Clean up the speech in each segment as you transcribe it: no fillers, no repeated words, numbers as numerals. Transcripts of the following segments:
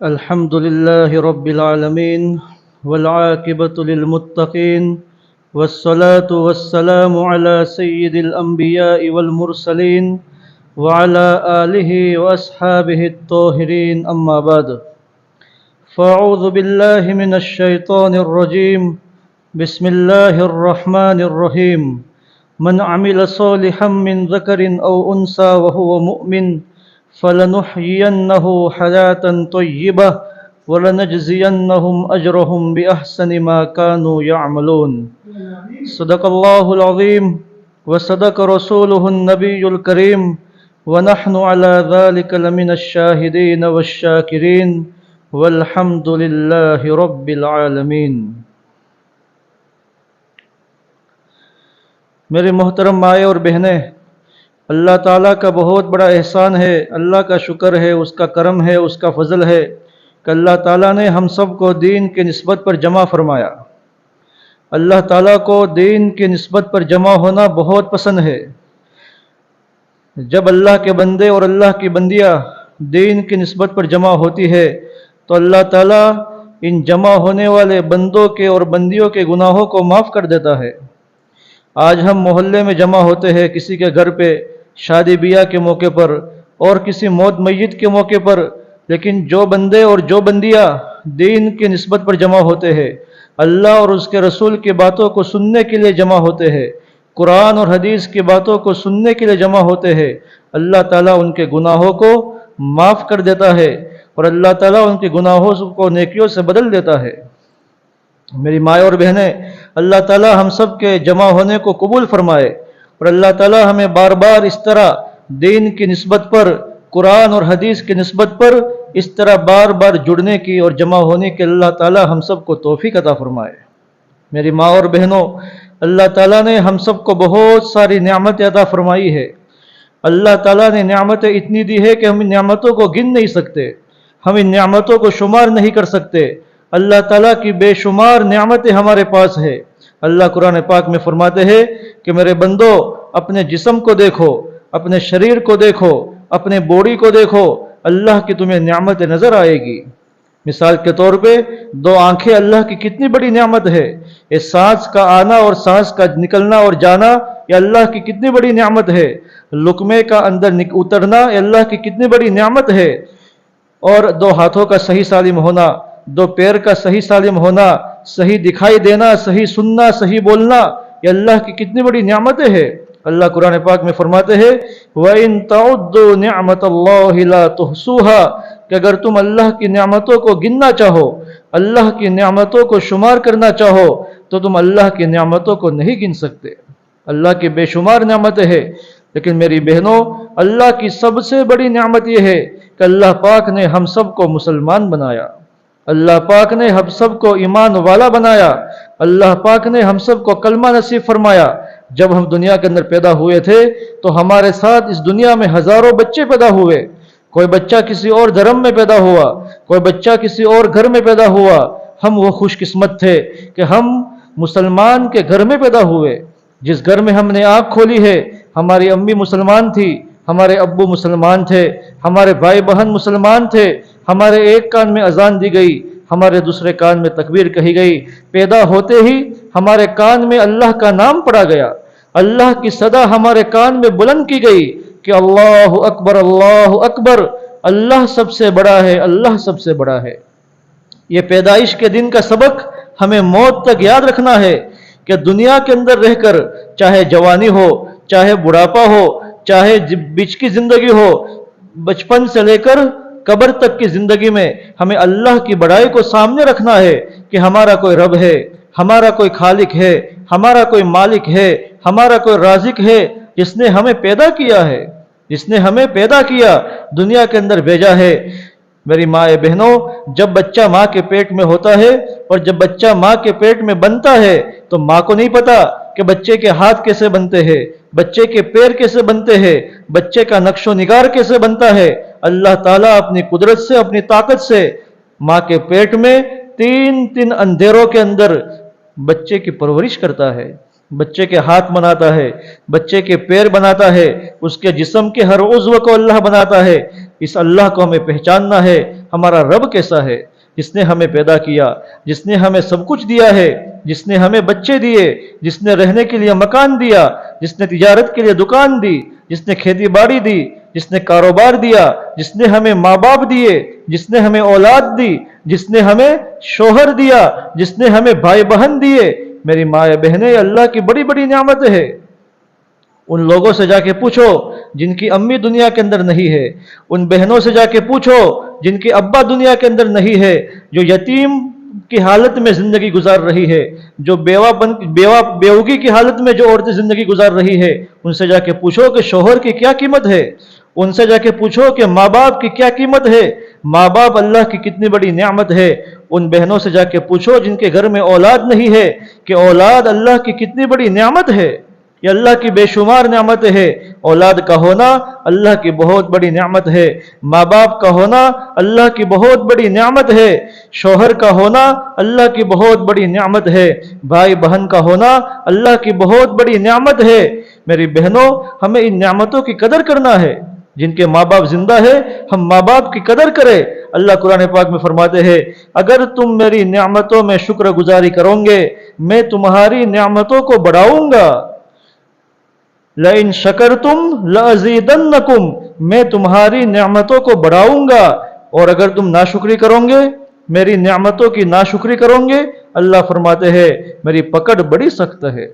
الحمد لله رب العالمين والعاقبة للمتقين والصلاة والسلام على سيد الأنبياء والمرسلين وعلى آله وأصحابه الطاهرين أما بعد فأعوذ بالله من الشيطان الرجيم بسم الله الرحمن الرحيم من عمل صالحا من ذكر أو أنثى وهو مؤمن فلنحيينه حياة طيبة ولنجزينهم أجرهم بأحسن ما كانوا يعملون صدق الله العظيم وصدق رسوله النبي الكريم ونحن على ذلك لمن الشاهدين والشاكرين والحمد لله رب العالمين۔ میرے محترم مائیں اور بہنیں، اللہ تعالیٰ کا بہت بڑا احسان ہے، اللہ کا شکر ہے، اس کا کرم ہے، اس کا فضل ہے کہ اللہ تعالیٰ نے ہم سب کو دین کے نسبت پر جمع فرمایا۔ اللہ تعالیٰ کو دین کے نسبت پر جمع ہونا بہت پسند ہے۔ جب اللہ کے بندے اور اللہ کی بندیاں دین کی نسبت پر جمع ہوتی ہے تو اللہ تعالیٰ ان جمع ہونے والے بندوں کے اور بندیوں کے گناہوں کو معاف کر دیتا ہے۔ آج ہم محلے میں جمع ہوتے ہیں کسی کے گھر پہ، شادی بیاہ کے موقع پر اور کسی موت میت کے موقع پر، لیکن جو بندے اور جو بندیاں دین کی نسبت پر جمع ہوتے ہیں، اللہ اور اس کے رسول کی باتوں کو سننے کے لیے جمع ہوتے ہیں، قرآن اور حدیث کی باتوں کو سننے کے لیے جمع ہوتے ہیں، اللہ تعالیٰ ان کے گناہوں کو معاف کر دیتا ہے اور اللہ تعالیٰ ان کے گناہوں کو نیکیوں سے بدل دیتا ہے۔ میری مائیں اور بہنیں، اللہ تعالیٰ ہم سب کے جمع ہونے کو قبول فرمائے اور اللہ تعالیٰ ہمیں بار بار اس طرح دین کی نسبت پر، قرآن اور حدیث کی نسبت پر اس طرح بار بار جڑنے کی اور جمع ہونے کے اللہ تعالیٰ ہم سب کو توفیق عطا فرمائے۔ میری ماں اور بہنوں، اللہ تعالیٰ نے ہم سب کو بہت ساری نعمتیں عطا فرمائی ہے۔ اللہ تعالیٰ نے نعمتیں اتنی دی ہے کہ ہم ان نعمتوں کو گن نہیں سکتے، ہم ان نعمتوں کو شمار نہیں کر سکتے۔ اللہ تعالیٰ کی بے شمار نعمتیں ہمارے پاس ہے۔ اللہ قرآن پاک میں فرماتے ہیں کہ میرے بندو، اپنے جسم کو دیکھو، اپنے شریر کو دیکھو، اپنے باڈی کو دیکھو، اللہ کی تمہیں نعمت نظر آئے گی۔ مثال کے طور پہ دو آنکھیں اللہ کی کتنی بڑی نعمت ہے، یہ سانس کا آنا اور سانس کا نکلنا اور جانا یہ اللہ کی کتنی بڑی نعمت ہے، لقمے کا اندر اترنا یہ اللہ کی کتنی بڑی نعمت ہے، اور دو ہاتھوں کا صحیح سالم ہونا، دو پیر کا صحیح سالم ہونا، صحیح دکھائی دینا، صحیح سننا، صحیح بولنا یہ اللہ کی کتنی بڑی نعمتیں ہیں۔ اللہ قرآن پاک میں فرماتے ہیں وَإِن تَعُدُّوا نِعْمَةَ اللَّهِ لَا تُحْصُوهَا، کہ اگر تم اللہ کی نعمتوں کو گننا چاہو، اللہ کی نعمتوں کو شمار کرنا چاہو تو تم اللہ کی نعمتوں کو نہیں گن سکتے۔ اللہ کی بے شمار نعمتیں ہیں، لیکن میری بہنوں، اللہ کی سب سے بڑی نعمت یہ ہے کہ اللہ پاک نے ہم سب کو مسلمان بنایا، اللہ پاک نے ہم سب کو ایمان والا بنایا، اللہ پاک نے ہم سب کو کلمہ نصیب فرمایا۔ جب ہم دنیا کے اندر پیدا ہوئے تھے تو ہمارے ساتھ اس دنیا میں ہزاروں بچے پیدا ہوئے، کوئی بچہ کسی اور دھرم میں پیدا ہوا، کوئی بچہ کسی اور گھر میں پیدا ہوا۔ ہم وہ خوش قسمت تھے کہ ہم مسلمان کے گھر میں پیدا ہوئے۔ جس گھر میں ہم نے آنکھ کھولی ہے، ہماری امی مسلمان تھی، ہمارے ابو مسلمان تھے، ہمارے بھائی بہن مسلمان تھے، ہمارے ایک کان میں اذان دی گئی، ہمارے دوسرے کان میں تکبیر کہی گئی، پیدا ہوتے ہی ہمارے کان میں اللہ کا نام پڑا گیا، اللہ کی صدا ہمارے کان میں بلند کی گئی کہ اللہ اکبر، اللہ اکبر، اللہ سب سے بڑا ہے، اللہ سب سے بڑا ہے۔ یہ پیدائش کے دن کا سبق ہمیں موت تک یاد رکھنا ہے کہ دنیا کے اندر رہ کر، چاہے جوانی ہو، چاہے بڑھاپا ہو، چاہے بیچ کی زندگی ہو، بچپن سے لے کر قبر تک کی زندگی میں ہمیں اللہ کی بڑائی کو سامنے رکھنا ہے کہ ہمارا کوئی رب ہے، ہمارا کوئی خالق ہے، ہمارا کوئی مالک ہے، ہمارا کوئی رازق ہے، جس نے ہمیں پیدا کیا ہے، جس نے ہمیں پیدا کیا، دنیا کے اندر بھیجا ہے۔ میری ماں بہنوں، جب بچہ ماں کے پیٹ میں ہوتا ہے اور جب بچہ ماں کے پیٹ میں بنتا ہے تو ماں کو نہیں پتا کہ بچے کے ہاتھ کیسے بنتے ہیں، بچے کے پیر کیسے بنتے ہیں، بچے کا نقش و نگار کیسے بنتا ہے۔ اللہ تعالیٰ اپنی قدرت سے، اپنی طاقت سے ماں کے پیٹ میں تین اندھیروں کے اندر بچے کی پرورش کرتا ہے، بچے کے ہاتھ بناتا ہے، بچے کے پیر بناتا ہے، اس کے جسم کے ہر عضو کو اللہ بناتا ہے۔ اس اللہ کو ہمیں پہچاننا ہے، ہمارا رب کیسا ہے، جس نے ہمیں پیدا کیا، جس نے ہمیں سب کچھ دیا ہے، جس نے ہمیں بچے دیے، جس نے رہنے کے لیے مکان دیا، جس نے تجارت کے لیے دکان دی، جس نے کھیتی باڑی دی، جس نے کاروبار دیا، جس نے ہمیں ماں باپ دیے، جس نے ہمیں اولاد دی، جس نے ہمیں شوہر دیا، جس نے ہمیں بھائی بہن دیے۔ میری ماں بہنیں، اللہ کی بڑی بڑی نعمت ہے۔ ان لوگوں سے جا کے پوچھو جن کی امی دنیا کے اندر نہیں ہے، ان بہنوں سے جا کے پوچھو جن کے ابا دنیا کے اندر نہیں ہے، جو یتیم کی حالت میں زندگی گزار رہی ہے، جو بیوگی کی حالت میں جو عورتیں زندگی گزار رہی ہے، ان سے جا کے پوچھو کہ شوہر کی کیا قیمت ہے، ان سے جا کے پوچھو کہ ماں باپ کی کیا قیمت ہے، ماں باپ اللہ کی کتنی بڑی نعمت ہے۔ ان بہنوں سے جا کے پوچھو جن کے گھر میں اولاد نہیں ہے کہ اولاد اللہ کی کتنی بڑی نعمت ہے۔ یہ اللہ کی بے شمار نعمت ہے۔ اولاد کا ہونا اللہ کی بہت بڑی نعمت ہے، ماں باپ کا ہونا اللہ کی بہت بڑی نعمت ہے، شوہر کا ہونا اللہ کی بہت بڑی نعمت ہے، بھائی بہن کا ہونا اللہ کی بہت بڑی نعمت ہے۔ میری بہنوں، ہمیں ان نعمتوں کی قدر کرنا ہے۔ جن کے ماں باپ زندہ ہے، ہم ماں باپ کی قدر کریں۔ اللہ قرآن پاک میں فرماتے ہیں، اگر تم میری نعمتوں میں شکر گزاری کرو گے، میں تمہاری نعمتوں کو بڑھاؤں گا۔ لَإِن شَكَرْتُمْ لَأَزِيدَنَّكُمْ، میں تمہاری نعمتوں کو بڑھاؤں گا، اور اگر تم ناشکری کرو گے، میری نعمتوں کی ناشکری کرو گے، اللہ فرماتے ہیں میری پکڑ بڑی سخت ہے۔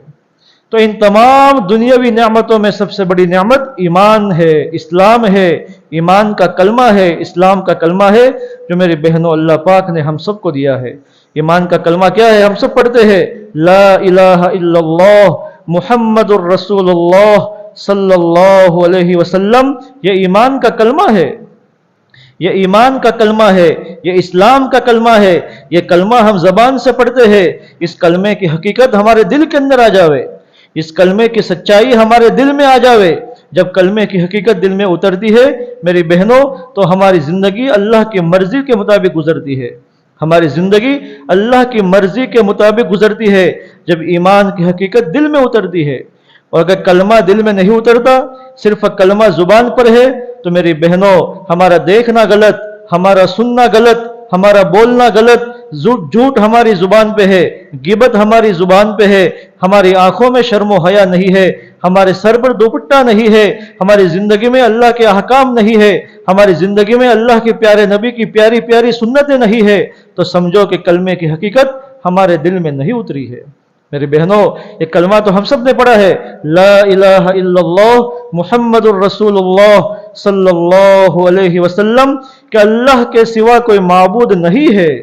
تو ان تمام دنیاوی نعمتوں میں سب سے بڑی نعمت ایمان ہے، اسلام ہے۔ ایمان کا کلمہ ہے، اسلام کا کلمہ ہے، جو میری بہنوں اللہ پاک نے ہم سب کو دیا ہے۔ ایمان کا کلمہ کیا ہے؟ ہم سب پڑھتے ہیں، لا الہ الا اللہ محمد الرسول اللہ صلی اللہ علیہ وسلم۔ یہ ایمان کا کلمہ ہے، یہ ایمان کا کلمہ ہے، یہ اسلام کا کلمہ ہے۔ یہ کلمہ ہم زبان سے پڑھتے ہیں، اس کلمے کی حقیقت ہمارے دل کے اندر آ جاوے، اس کلمے کی سچائی ہمارے دل میں آ جاوے۔ جب کلمے کی حقیقت دل میں اترتی ہے میری بہنوں، تو ہماری زندگی اللہ کی مرضی کے مطابق گزرتی ہے، ہماری زندگی اللہ کی مرضی کے مطابق گزرتی ہے جب ایمان کی حقیقت دل میں اترتی ہے۔ اور اگر کلمہ دل میں نہیں اترتا، صرف کلمہ زبان پر ہے، تو میری بہنوں ہمارا دیکھنا غلط، ہمارا سننا غلط، ہمارا بولنا غلط، جھوٹ ہماری زبان پہ ہے، غیبت ہماری زبان پہ ہے، ہماری آنکھوں میں شرم و حیا نہیں ہے، ہمارے سر پر دوپٹہ نہیں ہے، ہماری زندگی میں اللہ کے احکام نہیں ہے، ہماری زندگی میں اللہ کے پیارے نبی کی پیاری پیاری سنتیں نہیں ہے، تو سمجھو کہ کلمے کی حقیقت ہمارے دل میں نہیں اتری ہے۔ میری بہنوں، یہ کلمہ تو ہم سب نے پڑھا ہے، لا الہ الا اللہ محمد الرسول اللہ صلی اللہ علیہ وسلم، کہ اللہ کے سوا کوئی معبود نہیں ہے۔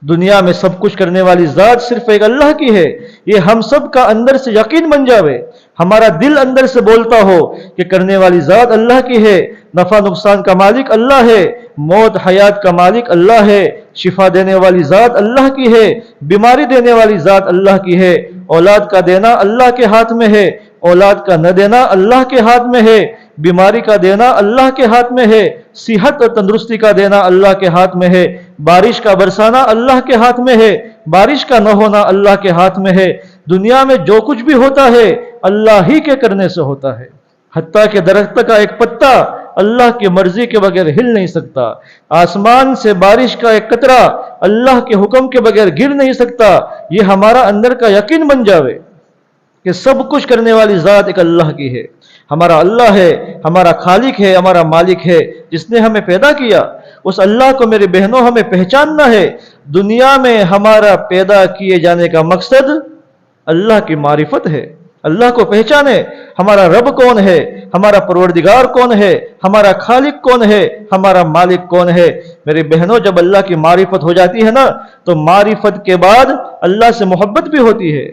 دنیا میں سب کچھ کرنے والی ذات صرف ایک اللہ کی ہے، یہ ہم سب کا اندر سے یقین بن جاوے، ہمارا دل اندر سے بولتا ہو کہ کرنے والی ذات اللہ کی ہے، نفع نقصان کا مالک اللہ ہے، موت حیات کا مالک اللہ ہے، شفا دینے والی ذات اللہ کی ہے، بیماری دینے والی ذات اللہ کی ہے، اولاد کا دینا اللہ کے ہاتھ میں ہے، اولاد کا نہ دینا اللہ کے ہاتھ میں ہے، بیماری کا دینا اللہ کے ہاتھ میں ہے، صحت اور تندرستی کا دینا اللہ کے ہاتھ میں ہے، بارش کا برسانا اللہ کے ہاتھ میں ہے، بارش کا نہ ہونا اللہ کے ہاتھ میں ہے۔ دنیا میں جو کچھ بھی ہوتا ہے اللہ ہی کے کرنے سے ہوتا ہے، حتیٰ کہ درخت کا ایک پتا اللہ کی مرضی کے بغیر ہل نہیں سکتا، آسمان سے بارش کا ایک قطرہ اللہ کے حکم کے بغیر گر نہیں سکتا۔ یہ ہمارا اندر کا یقین بن جاوے کہ سب کچھ کرنے والی ذات ایک اللہ کی ہے، ہمارا اللہ ہے، ہمارا خالق ہے، ہمارا مالک ہے، جس نے ہمیں پیدا کیا۔ اس اللہ کو میری بہنوں ہمیں پہچاننا ہے۔ دنیا میں ہمارا پیدا کیے جانے کا مقصد اللہ کی معرفت ہے، اللہ کو پہچانے، ہمارا رب کون ہے، ہمارا پروردگار کون ہے، ہمارا خالق کون ہے، ہمارا مالک کون ہے۔ میری بہنوں، جب اللہ کی معرفت ہو جاتی ہے نا، تو معرفت کے بعد اللہ سے محبت بھی ہوتی ہے۔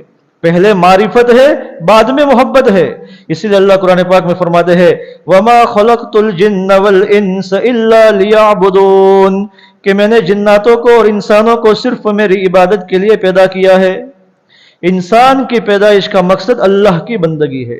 پہلے معرفت ہے، بعد میں محبت ہے۔ اسی لیے اللہ قرآن پاک میں فرماتے ہیں، وَمَا خَلَقْتُ الْجِنَّ وَالْإِنسَ إِلَّا لِيَعْبُدُونَ، کہ میں نے جناتوں کو اور انسانوں کو صرف میری عبادت کے لیے پیدا کیا ہے۔ انسان کی پیدائش کا مقصد اللہ کی بندگی ہے۔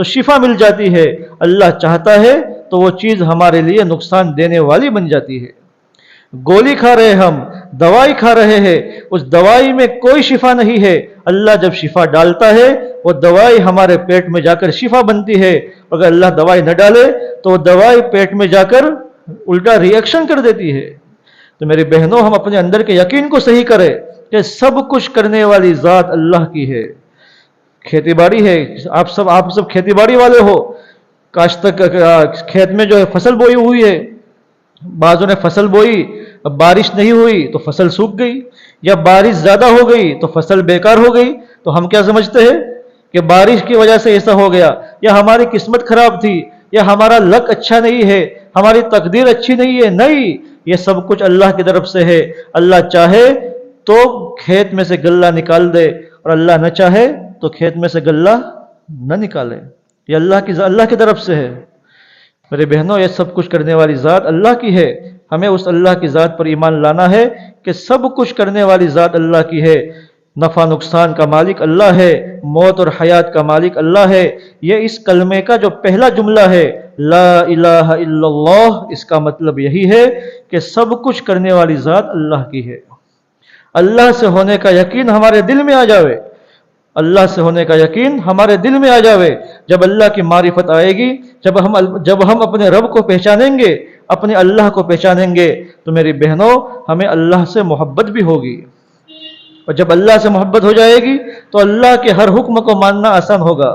تو شفا مل جاتی ہے، اللہ چاہتا ہے تو وہ چیز ہمارے لیے نقصان دینے والی بن جاتی ہے۔ گولی کھا رہے ہم، دوائی کھا رہے ہیں، اس دوائی میں کوئی شفا نہیں ہے۔ اللہ جب شفا ڈالتا ہے وہ دوائی ہمارے پیٹ میں جا کر شفا بنتی ہے، اگر اللہ دوائی نہ ڈالے تو وہ دوائی پیٹ میں جا کر الٹا ری ایکشن کر دیتی ہے۔ تو میری بہنوں، ہم اپنے اندر کے یقین کو صحیح کریں کہ سب کچھ کرنے والی ذات اللہ کی ہے۔ کھیتی باڑی ہے، آپ سب کھیتی باڑی والے ہو، کھیت میں جو ہے فصل بوئی ہوئی ہے، بعضوں نے فصل بوئی، اب بارش نہیں ہوئی تو فصل سوکھ گئی، یا بارش زیادہ ہو گئی تو فصل بیکار ہو گئی، تو ہم کیا سمجھتے ہیں کہ بارش کی وجہ سے ایسا ہو گیا، یا ہماری قسمت خراب تھی، یا ہمارا لک اچھا نہیں ہے، ہماری تقدیر اچھی نہیں ہے۔ نہیں، یہ سب کچھ اللہ کی طرف سے ہے۔ اللہ چاہے تو کھیت میں سے غلہ نکال دے، اور اللہ نہ چاہے تو کھیت میں سے غلہ نہ نکالے۔ یہ اللہ کی طرف سے ہے۔ میرے بہنوں، یہ سب کچھ کرنے والی ذات اللہ کی ہے، ہمیں اس اللہ کی ذات پر ایمان لانا ہے کہ سب کچھ کرنے والی ذات اللہ کی ہے، نفع نقصان کا مالک اللہ ہے، موت اور حیات کا مالک اللہ ہے۔ یہ اس کلمے کا جو پہلا جملہ ہے، لا الہ الا اللہ، اس کا مطلب یہی ہے کہ سب کچھ کرنے والی ذات اللہ کی ہے۔ اللہ سے ہونے کا یقین ہمارے دل میں آ جاوے، اللہ سے ہونے کا یقین ہمارے دل میں آ جاوے۔ جب اللہ کی معرفت آئے گی، جب ہم اپنے رب کو پہچانیں گے، اپنے اللہ کو پہچانیں گے، تو میری بہنوں، ہمیں اللہ سے محبت بھی ہوگی، اور جب اللہ سے محبت ہو جائے گی تو اللہ کے ہر حکم کو ماننا آسان ہوگا،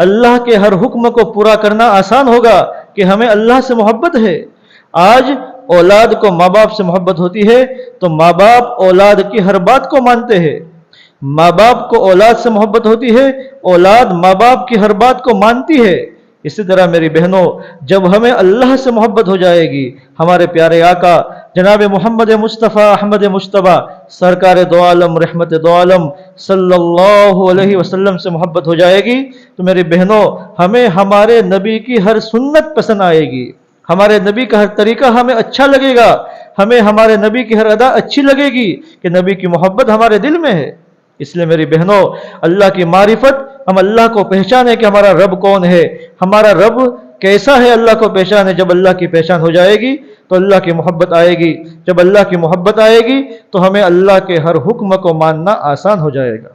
اللہ کے ہر حکم کو پورا کرنا آسان ہوگا کہ ہمیں اللہ سے محبت ہے۔ آج اولاد کو ماں باپ سے محبت ہوتی ہے تو ماں باپ اولاد کی ہر بات کو مانتے ہیں، ماں باپ کو اولاد سے محبت ہوتی ہے، اولاد ماں باپ کی ہر بات کو مانتی ہے۔ اسی طرح میری بہنوں، جب ہمیں اللہ سے محبت ہو جائے گی، ہمارے پیارے آقا جناب محمد مصطفیٰ احمد مجتبی سرکار دو عالم رحمت دو عالم صلی اللہ علیہ وسلم سے محبت ہو جائے گی، تو میری بہنوں، ہمیں ہمارے نبی کی ہر سنت پسند آئے گی، ہمارے نبی کا ہر طریقہ ہمیں اچھا لگے گا، ہمیں ہمارے نبی کی ہر ادا اچھی لگے گی کہ نبی کی محبت ہمارے دل میں ہے۔ اس لیے میری بہنوں، اللہ کی معرفت، ہم اللہ کو پہچانے کہ ہمارا رب کون ہے، ہمارا رب کیسا ہے، اللہ کو پہچانے۔ جب اللہ کی پہچان ہو جائے گی تو اللہ کی محبت آئے گی، جب اللہ کی محبت آئے گی تو ہمیں اللہ کے ہر حکم کو ماننا آسان ہو جائے گا،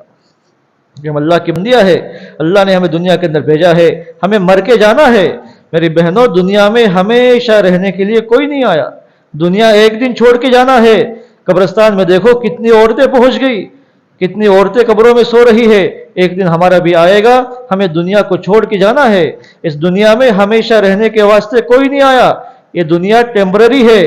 کہ ہم اللہ کی بندیاں ہے، اللہ نے ہمیں دنیا کے اندر بھیجا ہے، ہمیں مر کے جانا ہے۔ میری بہنوں، دنیا میں ہمیشہ رہنے کے لیے کوئی نہیں آیا، دنیا ایک دن چھوڑ کے جانا ہے۔ قبرستان میں دیکھو کتنی عورتیں پہنچ گئی، کتنی عورتیں قبروں میں سو رہی ہے، ایک دن ہمارا بھی آئے گا، ہمیں دنیا کو چھوڑ کے جانا ہے۔ اس دنیا میں ہمیشہ رہنے کے واسطے کوئی نہیں آیا، یہ دنیا ٹیمپرری ہے،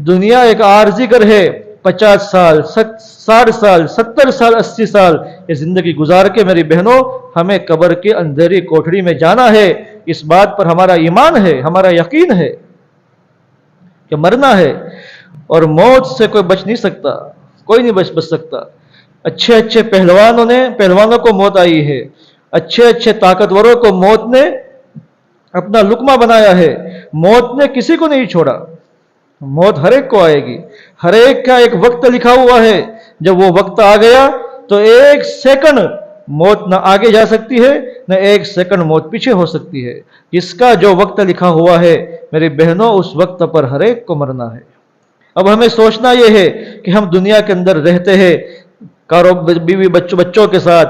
دنیا ایک عارضی گھر ہے۔ 50 سال 60 سال 70 سال 80 سال یہ زندگی گزار کے میری بہنوں، ہمیں قبر کے اندھیری کوٹھری میں جانا ہے۔ اس بات پر ہمارا ایمان ہے، ہمارا یقین ہے کہ مرنا ہے، اور موت سے کوئی بچ نہیں سکتا، کوئی نہیں بچ سکتا۔ اچھے اچھے پہلوانوں کو موت آئی ہے، اچھے اچھے طاقتوروں کو موت نے اپنا لقمہ بنایا ہے، موت نے کسی کو نہیں چھوڑا۔ موت ہر ایک کو آئے گی، ہر ایک کا ایک وقت لکھا ہوا ہے، جب وہ وقت آ گیا تو ایک سیکنڈ موت نہ آگے جا سکتی ہے، نہ ایک سیکنڈ موت پیچھے ہو سکتی ہے۔ جس کا جو وقت لکھا ہوا ہے میری بہنوں، اس وقت پر ہر ایک کو مرنا ہے۔ اب ہمیں سوچنا یہ ہے کہ ہم دنیا کے اندر رہتے ہیں، بیوی بچوں کے ساتھ،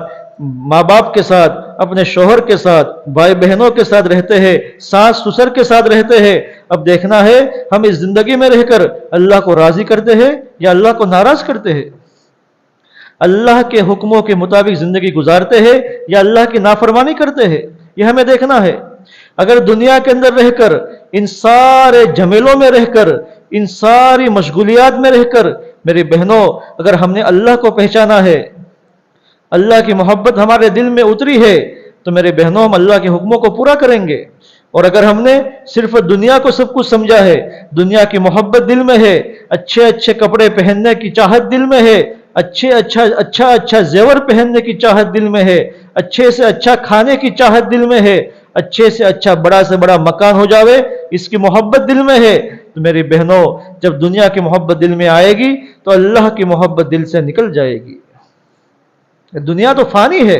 ماں باپ کے ساتھ، اپنے شوہر کے ساتھ، بھائی بہنوں کے ساتھ رہتے ہیں، ساس سسر کے ساتھ رہتے ہیں۔ اب دیکھنا ہے ہم اس زندگی میں رہ کر اللہ کو راضی کرتے ہیں یا اللہ کو ناراض کرتے ہیں، اللہ کے حکموں کے مطابق زندگی گزارتے ہیں یا اللہ کی نافرمانی کرتے ہیں، یہ ہمیں دیکھنا ہے۔ اگر دنیا کے اندر رہ کر، ان سارے جھمیلوں میں رہ کر، ان ساری مشغولیات میں رہ کر میری بہنوں، اگر ہم نے اللہ کو پہچانا ہے، اللہ کی محبت ہمارے دل میں اتری ہے، تو میرے بہنوں ہم اللہ کے حکموں کو پورا کریں گے۔ اور اگر ہم نے صرف دنیا کو سب کچھ سمجھا ہے، دنیا کی محبت دل میں ہے، اچھے اچھے کپڑے پہننے کی چاہت دل میں ہے، اچھا زیور پہننے کی چاہت دل میں ہے، اچھے سے اچھا کھانے کی چاہت دل میں ہے، اچھے سے اچھا بڑا سے بڑا مکان ہو جاوے، اس کی محبت دل میں ہے، تو میری بہنوں جب دنیا کی محبت دل میں آئے گی تو اللہ کی محبت دل سے نکل جائے گی۔ دنیا تو فانی ہے،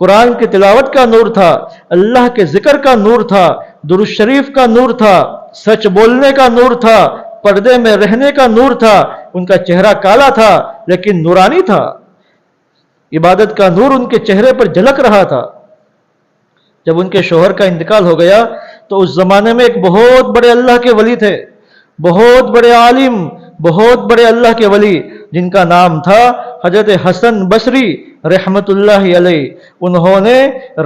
قرآن کی تلاوت کا نور تھا، اللہ کے ذکر کا نور تھا، درود شریف کا نور تھا، سچ بولنے کا نور تھا، پردے میں رہنے کا نور تھا۔ ان کا چہرہ کالا تھا لیکن نورانی تھا، عبادت کا نور ان کے چہرے پر جھلک رہا تھا۔ جب ان کے شوہر کا انتقال ہو گیا تو اس زمانے میں ایک بہت بڑے اللہ کے ولی تھے، بہت بڑے عالم، بہت بڑے اللہ کے ولی، جن کا نام تھا حضرت حسن بصری رحمت اللہ علیہ۔ انہوں نے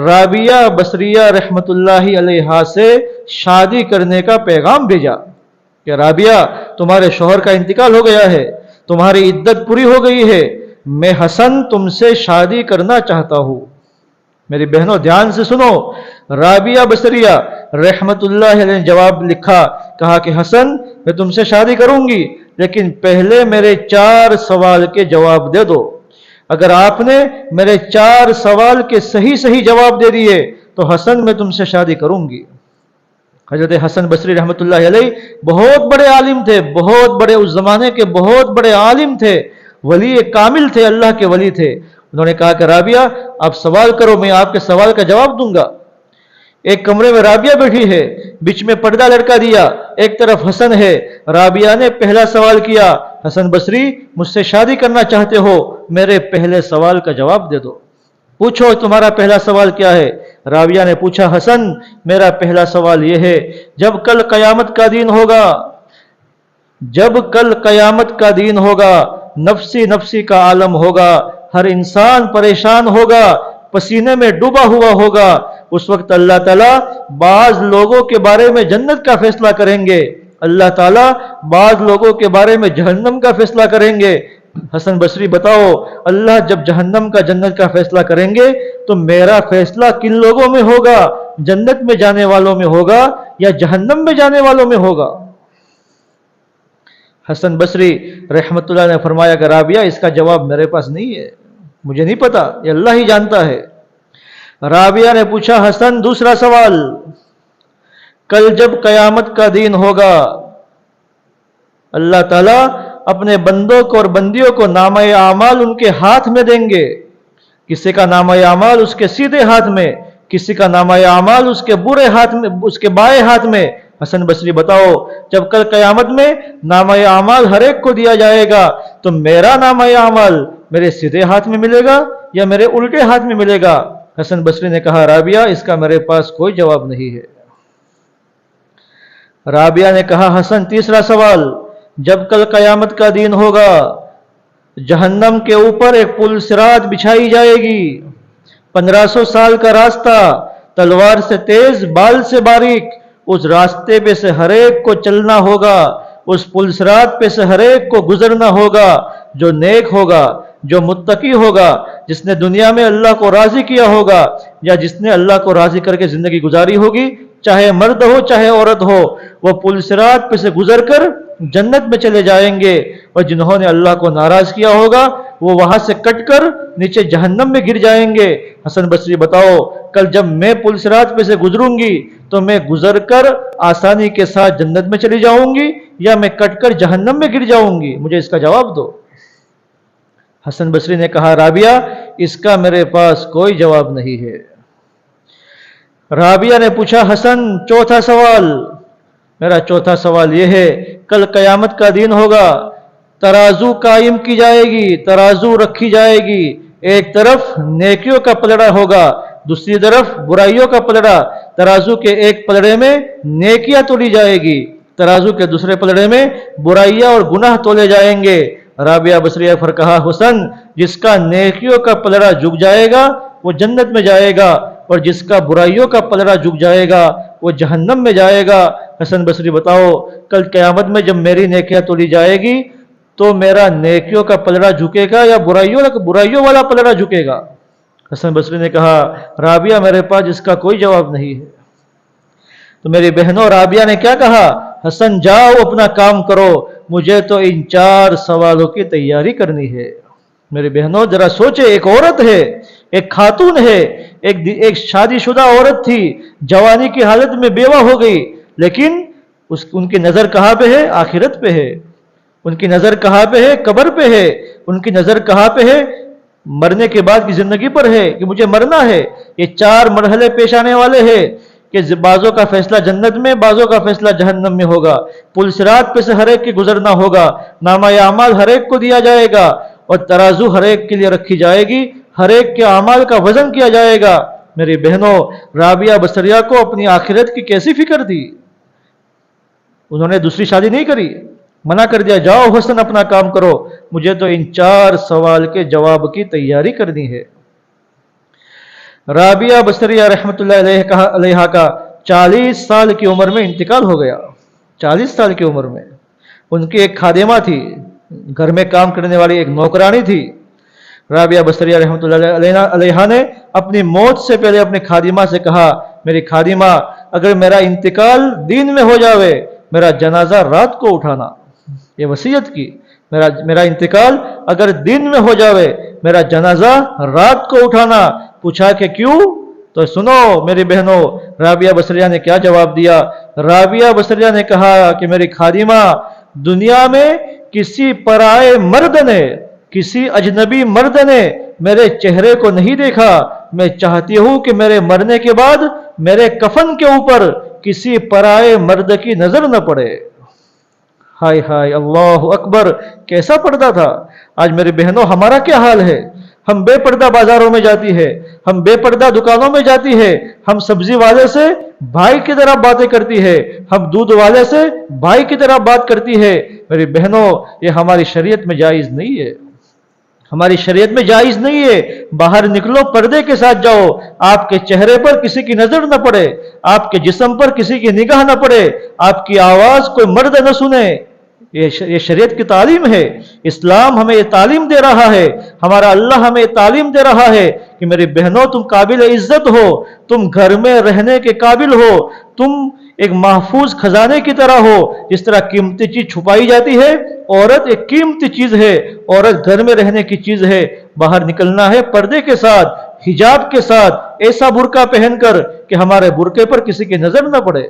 رابعہ بصریہ رحمت اللہ علیہ سے شادی کرنے کا پیغام بھیجا کہ رابعہ، تمہارے شوہر کا انتقال ہو گیا ہے، تمہاری عدت پوری ہو گئی ہے، میں حسن تم سے شادی کرنا چاہتا ہوں۔ میری بہنوں دھیان سے سنو، رابعہ بصریہ رحمت اللہ علیہ نے جواب لکھا، کہا کہ حسن میں تم سے شادی کروں گی، لیکن پہلے میرے 4 سوال کے جواب دے دو۔ اگر آپ نے میرے 4 سوال کے صحیح جواب دے دیے تو حسن میں تم سے شادی کروں گی۔ حضرت حسن بصری رحمت اللہ علیہ بہت بڑے عالم تھے، بہت بڑے، اس زمانے کے بہت بڑے عالم تھے، ولی کامل تھے، اللہ کے ولی تھے۔ انہوں نے کہا کہ رابعہ آپ سوال کرو، میں آپ کے سوال کا جواب دوں گا۔ ایک کمرے میں رابعہ بیٹھی ہے، بیچ میں پردہ لٹکا دیا، ایک طرف حسن ہے۔ رابعہ نے پہلا سوال کیا، حسن بصری مجھ سے شادی کرنا چاہتے ہو، میرے پہلے سوال کا جواب دے دو، پوچھو تمہارا پہلا سوال کیا ہے۔ رابعہ نے پوچھا، حسن میرا پہلا سوال یہ ہے، جب کل قیامت کا دن ہوگا، جب کل قیامت کا دن ہوگا، نفسی نفسی کا عالم ہوگا، ہر انسان پریشان ہوگا، پسینے میں ڈوبا ہوا ہوگا، اس وقت اللہ تعالیٰ بعض لوگوں کے بارے میں جنت کا فیصلہ کریں گے، اللہ تعالیٰ بعض لوگوں کے بارے میں جہنم کا فیصلہ کریں گے۔ حسن بصری بتاؤ، اللہ جب جہنم کا جنت کا فیصلہ کریں گے تو میرا فیصلہ کن لوگوں میں ہوگا؟ جنت میں جانے والوں میں ہوگا یا جہنم میں جانے والوں میں ہوگا؟ حسن بصری رحمت اللہ نے فرمایا کہ رابعہ اس کا جواب میرے پاس نہیں ہے، مجھے نہیں پتا، یہ اللہ ہی جانتا ہے۔ رابعہ نے پوچھا، حسن دوسرا سوال، کل جب قیامت کا دن ہوگا، اللہ تعالیٰ اپنے بندوں کو اور بندیوں کو نامہ اعمال ان کے ہاتھ میں دیں گے، کسی کا نامہ اعمال اس کے سیدھے ہاتھ میں، کسی کا نامہ اعمال اس کے برے ہاتھ میں، اس کے بائیں ہاتھ میں۔ حسن بصری بتاؤ، جب کل قیامت میں نامہ اعمال ہر ایک کو دیا جائے گا تو میرا نامہ اعمال میرے سیدھے ہاتھ میں ملے گا یا میرے الٹے ہاتھ میں ملے گا؟ حسن بصری نے کہا، رابعہ اس کا میرے پاس کوئی جواب نہیں ہے۔ رابعہ نے کہا، حسن تیسرا سوال، جب کل قیامت کا دن ہوگا، جہنم کے اوپر ایک پل صراط بچھائی جائے گی، 1500 سال کا راستہ، تلوار سے تیز، بال سے باریک، اس راستے پہ سے ہر ایک کو چلنا ہوگا، اس پل صراط پہ سے ہر ایک کو گزرنا ہوگا۔ جو نیک ہوگا، جو متقی ہوگا، جس نے دنیا میں اللہ کو راضی کیا ہوگا یا جس نے اللہ کو راضی کر کے زندگی گزاری ہوگی، چاہے مرد ہو چاہے عورت ہو، وہ پل صراط پہ سے گزر کر جنت میں چلے جائیں گے، اور جنہوں نے اللہ کو ناراض کیا ہوگا وہ وہاں سے کٹ کر نیچے جہنم میں گر جائیں گے۔ حسن بصری بتاؤ، کل جب میں پل صراط پہ سے گزروں گی تو میں گزر کر آسانی کے ساتھ جنت میں چلی جاؤں گی یا میں کٹ کر جہنم میں گر جاؤں گی؟ مجھے اس کا جواب دو۔ حسن بصری نے کہا، رابعہ اس کا میرے پاس کوئی جواب نہیں ہے۔ رابعہ نے پوچھا، حسن چوتھا سوال، میرا چوتھا سوال یہ ہے، کل قیامت کا دن ہوگا، ترازو قائم کی جائے گی، ترازو رکھی جائے گی، ایک طرف نیکیوں کا پلڑا ہوگا، دوسری طرف برائیوں کا پلڑا، ترازو کے ایک پلڑے میں نیکیاں تولی جائے گی، ترازو کے دوسرے پلڑے میں برائیاں اور گناہ تولے جائیں گے۔ رابعہ بصریہ پر کہا، حسن جس کا نیکیوں کا پلڑا جھک جائے گا وہ جنت میں جائے گا، اور جس کا برائیوں کا پلڑا جھک جائے گا وہ جہنم میں جائے گا۔ حسن بصری بتاؤ، کل قیامت میں جب میری نیکیاں تولی جائے گی تو میرا نیکیوں کا پلڑا جھکے گا یا برائیوں والا پلڑا جھکے گا؟ حسن بصری نے کہا، رابعہ میرے پاس اس کا کوئی جواب نہیں ہے۔ تو میری بہنوں، رابعہ نے کیا کہا؟ حسن جاؤ اپنا کام کرو، مجھے تو ان 4 سوالوں کی تیاری کرنی ہے۔ میری بہنوں ذرا سوچے، ایک عورت ہے، ایک خاتون ہے، ایک شادی شدہ عورت تھی، جوانی کی حالت میں بیوہ ہو گئی، لیکن ان کی نظر کہاں پہ ہے؟ آخرت پہ ہے۔ ان کی نظر کہاں پہ ہے؟ قبر پہ ہے۔ ان کی نظر کہاں پہ ہے؟ مرنے کے بعد کی زندگی پر ہے کہ مجھے مرنا ہے. یہ 4 مرحلے پیش آنے والے ہیں کہ بعضوں کا فیصلہ جنت میں، بعضوں کا فیصلہ جہنم میں ہوگا. پل صراط پہ سے ہر ایک کے گزرنا ہوگا. نامہ اعمال ہر ایک کو دیا جائے گا اور ترازو ہر ایک کے لیے رکھی جائے گی. ہر ایک کے اعمال کا وزن کیا جائے گا. میری بہنوں، رابعہ بصریہ کو اپنی آخرت کی کیسی فکر تھی. انہوں نے دوسری شادی نہیں کری، منع کر دیا جاؤ حسن اپنا کام کرو، مجھے تو ان 4 سوال کے جواب کی تیاری کرنی ہے. رابعہ بصریہ رحمۃ اللہ علیہ کا 40 سال کی عمر میں انتقال ہو گیا. 40 سال کی عمر میں. ان کی ایک خادمہ تھی، گھر میں کام کرنے والی ایک نوکرانی تھی. رابعہ بصریہ رحمۃ اللہ علیہ نے اپنی موت سے پہلے اپنی خادمہ سے کہا، میری خادمہ اگر میرا انتقال دن میں ہو جاوے، میرا جنازہ رات کو اٹھانا. یہ وصیت کی، میرا انتقال اگر دن میں ہو جاوے، میرا جنازہ رات کو اٹھانا. پوچھا کہ کیوں؟ تو سنو میری بہنوں، رابعہ بصریہ نے کیا جواب دیا. رابعہ بصریہ نے کہا کہ میری خادمہ، دنیا میں کسی پرائے مرد نے، کسی اجنبی مرد نے میرے چہرے کو نہیں دیکھا. میں چاہتی ہوں کہ میرے مرنے کے بعد میرے کفن کے اوپر کسی پرائے مرد کی نظر نہ پڑے. ہائے ہائے، اللہ اکبر، کیسا پردہ تھا. آج میری بہنوں ہمارا کیا حال ہے. ہم بے پردہ بازاروں میں جاتی ہے، ہم بے پردہ دکانوں میں جاتی ہے، ہم سبزی والے سے بھائی کی طرح باتیں کرتی ہے، ہم دودھ والے سے بھائی کی طرح بات کرتی ہے. میری بہنوں، یہ ہماری شریعت میں جائز نہیں ہے. ہماری شریعت میں جائز نہیں ہے. باہر نکلو پردے کے ساتھ جاؤ، آپ کے چہرے پر کسی کی نظر نہ پڑے، آپ کے جسم پر کسی کی نگاہ نہ پڑے، آپ کی آواز کوئی مرد نہ سنے. یہ شریعت کی تعلیم ہے. اسلام ہمیں یہ تعلیم دے رہا ہے، ہمارا اللہ ہمیں یہ تعلیم دے رہا ہے کہ میری بہنوں تم قابل عزت ہو، تم گھر میں رہنے کے قابل ہو، تم ایک محفوظ خزانے کی طرح ہو. جس طرح قیمتی چیز چھپائی جاتی ہے، عورت ایک قیمتی چیز ہے، عورت گھر میں رہنے کی چیز ہے. باہر نکلنا ہے پردے کے ساتھ، حجاب کے ساتھ، ایسا برقع پہن کر کہ ہمارے برقعے پر کسی کی نظر نہ پڑے.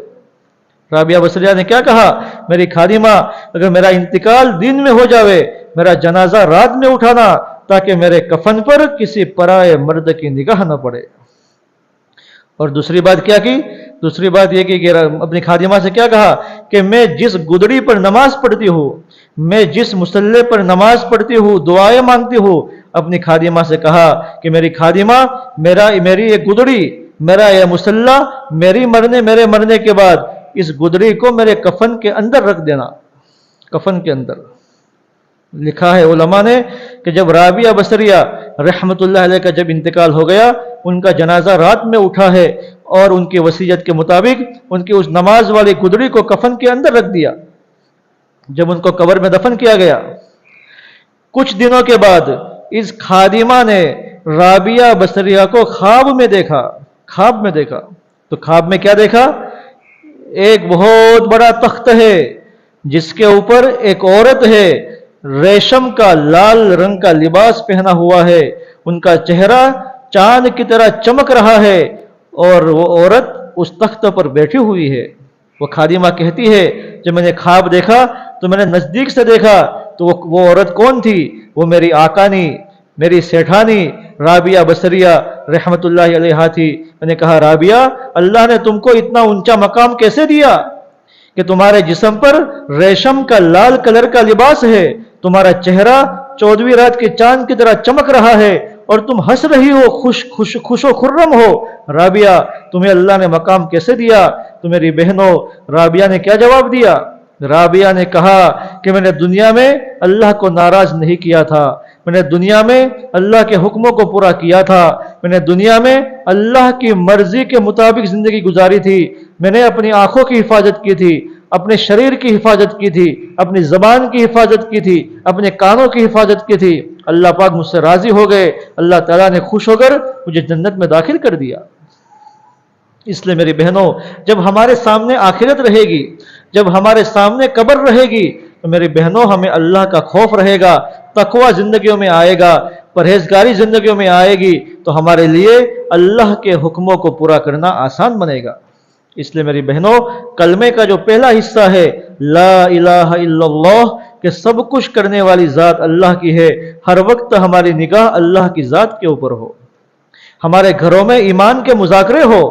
رابعہ بصریہ نے کیا کہا، میری خادمہ اگر میرا انتقال دن میں ہو جاوے، میرا جنازہ رات میں اٹھانا تاکہ میرے کفن پر کسی پرائے مرد کی نگاہ نہ پڑے. اور دوسری بات کیا کی؟ دوسری بات یہ کہ اپنی خادمہ سے کیا کہا کہ میں جس گدڑی پر نماز پڑھتی ہوں، میں جس مصلے پر نماز پڑھتی ہوں، دعائیں مانگتی ہوں، اپنی خادمہ سے کہا کہ میری خادمہ میری یہ گدڑی، میرا یہ مصلہ میرے مرنے کے بعد اس گدڑی کو میرے کفن کے اندر رکھ دینا. کفن کے اندر. لکھا ہے علماء نے کہ جب رابعہ بصریہ رحمت اللہ علیہ کا جب انتقال ہو گیا، ان کا جنازہ رات میں اٹھا ہے اور ان کی وصیت کے مطابق ان کی اس نماز والی گدڑی کو کفن کے اندر رکھ دیا. جب ان کو قبر میں دفن کیا گیا، کچھ دنوں کے بعد اس خادمہ نے رابعہ بصریہ کو خواب میں دیکھا. خواب میں دیکھا تو خواب میں کیا دیکھا؟ ایک بہت بڑا تخت ہے جس کے اوپر ایک عورت ہے، ریشم کا لال رنگ کا لباس پہنا ہوا ہے، ان کا چہرہ چاند کی طرح چمک رہا ہے اور وہ عورت اس تخت پر بیٹھی ہوئی ہے. وہ خادمہ کہتی ہے جب میں نے خواب دیکھا تو میں نے نزدیک سے دیکھا تو وہ عورت کون تھی؟ وہ میری آقانی، میری سیٹھانی رابعہ بصریہ رحمت اللہ علیہ تھی. میں نے کہا رابعہ، اللہ نے تم کو اتنا اونچا مقام کیسے دیا کہ تمہارے جسم پر ریشم کا لال کلر کا لباس ہے، تمہارا چہرہ 14ویں رات کے چاند کی طرح چمک رہا ہے اور تم ہنس رہی ہو، خوش و خرم ہو. رابعہ، تمہیں اللہ نے مقام کیسے دیا؟ تو میری بہنوں، رابعہ نے کیا جواب دیا؟ رابعہ نے کہا کہ میں نے دنیا میں اللہ کو ناراض نہیں کیا تھا، میں نے دنیا میں اللہ کے حکموں کو پورا کیا تھا، میں نے دنیا میں اللہ کی مرضی کے مطابق زندگی گزاری تھی. میں نے اپنی آنکھوں کی حفاظت کی تھی، اپنے شریر کی حفاظت کی تھی، اپنی زبان کی حفاظت کی تھی، اپنے کانوں کی حفاظت کی تھی. اللہ پاک مجھ سے راضی ہو گئے، اللہ تعالیٰ نے خوش ہو کر مجھے جنت میں داخل کر دیا. اس لیے میری بہنوں، جب ہمارے سامنے آخرت رہے گی، جب ہمارے سامنے قبر رہے گی، تو میری بہنوں ہمیں اللہ کا خوف رہے گا، تقوی زندگیوں میں آئے گا، پرہیزگاری زندگیوں میں آئے گی، تو ہمارے لیے اللہ کے حکموں کو پورا کرنا آسان بنے گا. اس لیے میری بہنوں، کلمے کا جو پہلا حصہ ہے لا الہ الا اللہ، کہ سب کچھ کرنے والی ذات اللہ کی ہے، ہر وقت ہماری نگاہ اللہ کی ذات کے اوپر ہو، ہمارے گھروں میں ایمان کے مذاکرے ہو،